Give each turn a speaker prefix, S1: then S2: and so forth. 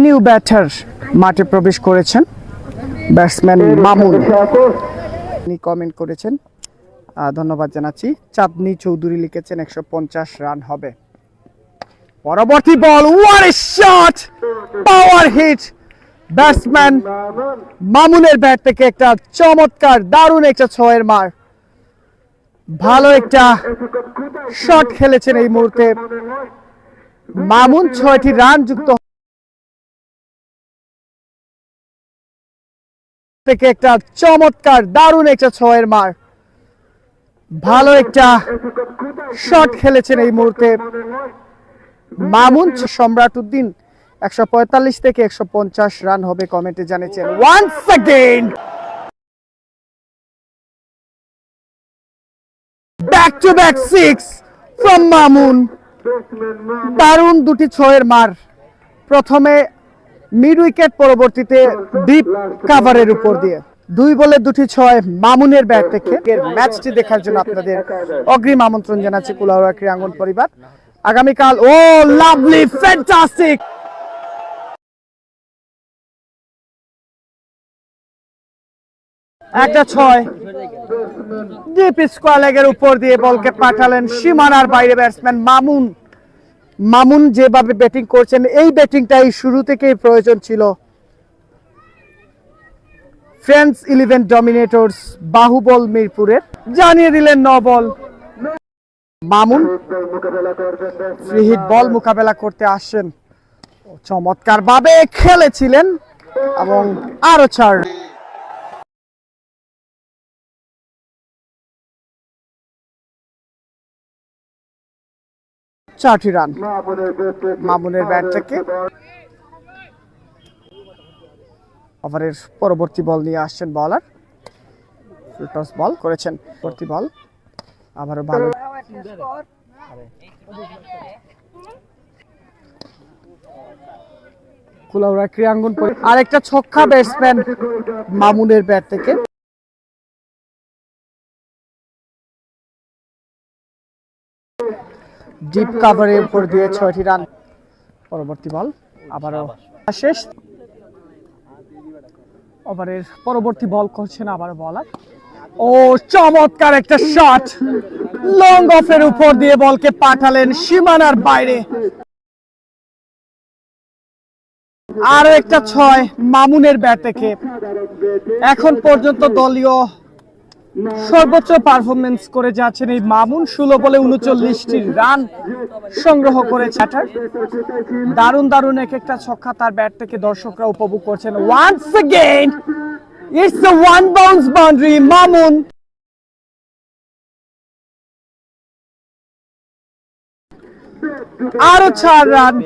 S1: New batter মাঠে প্রবেশ করেছেন ব্যাটসম্যান মামুন। তিনি কমেন্ট করেছেন, ধন্যবাদ জানাচ্ছি। চাঁদনি চৌধুরী লিখেছেন 150 রান হবে। পরবর্তী ball, what a shot, power hit batsman মামুনের ব্যাট থেকে একটা চমৎকার দারুণ একটা ছয়ের মার। ভালো একটা শট খেলেছেন এই মুহূর্তে মামুন। 6টি রান যুক্ত থেকে একটা চমৎকার দারুণ একটা ছয়ের মার। ভালো একটা শট খেলেছেন এই মুহূর্তে মামুন। সম্রাট উদ্দিন 145 থেকে 150 রান হবে কমেন্টে জানিয়েছেন। Once again back to back 6 from Mamun. দারুণ দুটি ছয়ের মার, প্রথমে মিড উইকেট, পরবর্তীতে ডিপ কাভারের উপর দিয়ে 2 বলে 2টি ছয় মামুনের ব্যাট থেকে। ম্যাচটি দেখার জন্য আপনাদের অগ্রিম আমন্ত্রণ জানাচ্ছি কুলাউড়া ক্রীড়াঙ্গন পরিবার। আগামীকাল ও লাভলি ফ্যান্টাস্টিক একটা ছয় ডিপ স্কোয়ার লেগের উপর দিয়ে বলকে পাঠালেন সীমানার বাইরে ব্যাটসম্যান মামুন। মামুন যেভাবে ব্যাটিং করছেন, এই ব্যাটিংটাই শুরু থেকেই প্রয়োজন ছিল। ফ্রেন্ডস 11 ডমিনেটর্স বাহুবল মিরপুরের জানিয়ে দিলেন 9 বল। মামুন ফ্রি হিট বল মোকাবেলা করতে আসছেন, চমৎকার ভাবে খেলেছিলেন এবং আরো 4টি রান মামুনের ব্যাট থেকে। ওভারের পরবর্তী বল নিয়ে আসছেন বলার, টস বল করেছেন। পরবর্তী বল আবারও ভালো, কুলাউড়া ক্রীড়াঙ্গন। আরেকটা ছক্কা ব্যাটসম্যান মামুনের ব্যাট থেকে। ডিপ কাভারের উপর দিয়ে 6টি রান। পরবর্তী বল আবারও শেষ। ওভারের পরবর্তী বল করছেন আবারও বলার। ও চমৎকার একটা শট, লং অফের উপর দিয়ে বলকে পাঠালেন সীমানার বাইরে। আরো একটা ছয় মামুনের ব্যাট থেকে। এখন পর্যন্ত দলীয় সর্বোচ্চ পারফরমেন্স করে যাচ্ছেন এই মামুন। 16 বলে 39টি রান সংগ্রহ করেছে। দারুণ দারুণ এক একটা ছক্কা তার ব্যাট থেকে দর্শকরা উপভোগ করছেন। Once again it's a one bounce boundary. Mamun আরো 4 রান।